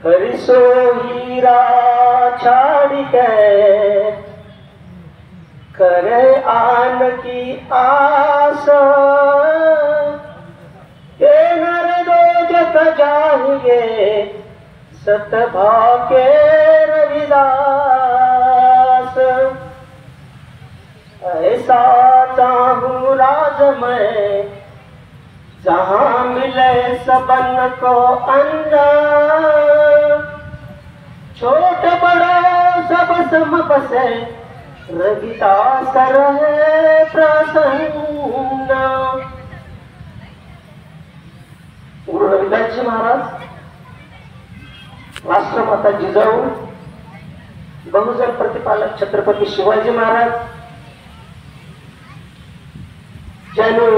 हरिसो हीरा छाड़ी के करे आन की आस ये नर दो जग जाएंगे सतभा के रविदास। ऐसा चाहूं राज में जहाँ मिले सबन को अन्न, छोट बड़ा सब सम बसे रविदास रहे प्रसन्न। गुरु रविदासजी महाराज, राष्ट्रमाता जिजाऊ, बहुजन प्रतिपालक छत्रपती शिवाजी महाराज ज्याने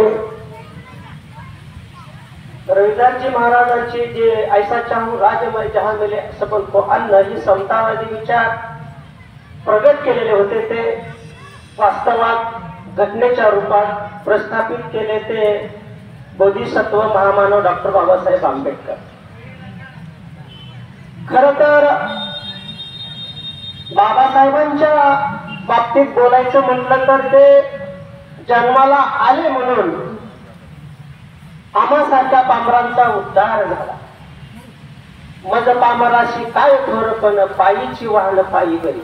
रविदासजी महाराजांची जे ऐसा चाहूं राजमय जहां मिले सबन को अन्न ही समतावादी विचार प्रगट केलेले होते, ते वास्तवात घटनेच्या रूपात प्रस्थापित केले ते बोधिसत्व महामानव डॉक्टर बाबासाहेब आंबेडकर। खर तर बाबासाहेबांच्या बाबतीत बोलायचं म्हटलं तर ते जन्माला आले म्हणून आम्हासारख्या पामरांचा उद्धार झाला। मज पामराशी काय थोरपण पायीची वाहन पायी बरी।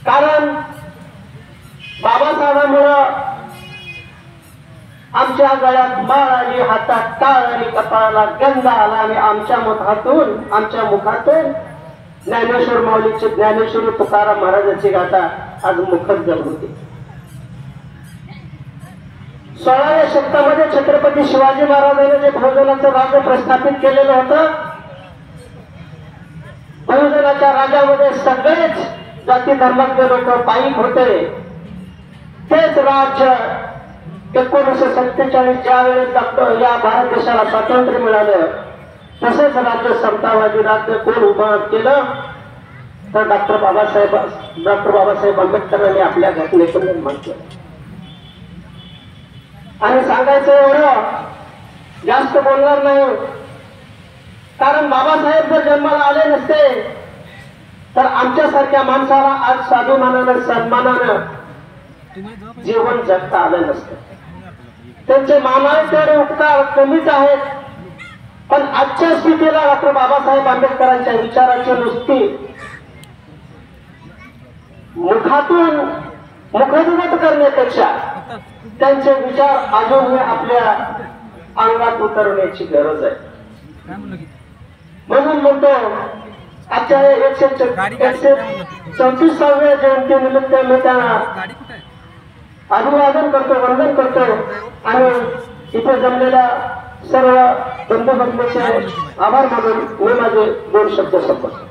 कारण बाबासाहेबांमुळं आमच्या गळ्यात माळ आली, हातात टाळ आली, कपाळाला गंध आला आणि आमच्या मुखातून ज्ञानेश्वर माऊलीची ज्ञानेश्वरी तुकाराम महाराजांची गाथा आज मुखोद्गम होती। 16व्या शतकामध्ये छत्रपती शिवाजी महाराजांनी जे बहुजनाचं राज्य प्रस्थापित केलेलं होतं, बहुजनाच्या राज्यामध्ये सगळेच जाती धर्मातले लोक पायी होते। तेच राज्य 1947 ज्या वेळेस या भारत देशाला स्वातंत्र्य मिळालं, तसेच राज्य समतावादी राज्य कोण उभं केलं तर डॉक्टर बाबासाहेब आंबेडकरांनी आपल्या घटनेतून निर्माण केलं। आणि सांगायचं एवढं जास्त बोलणार नाही, कारण बाबासाहेब जर जन्माला आले नसते तर आमच्यासारख्या माणसाला आज स्वाभिमानानं सन्मानानं जीवन जगता आलं नसतं। त्यांचे मानावे तेवढे उपकार कमीच आहेत, पण आजच्या स्थितीला डॉक्टर बाबासाहेब आंबेडकरांच्या विचाराची नुसती मुखोद्गत करण्यापेक्षा त्यांचे विचार अजूनही आपल्या अंगात उतरवण्याची गरज आहे। म्हणून म्हणतो आजच्या 134व्या जयंतीनिमित्त मी त्यांना अभिवादन करतो, वंदन करतो आणि इथे जमलेल्या सर्व बंधू भगिनींचे आभार मानून मी माझे 2 शब्द संपवतो।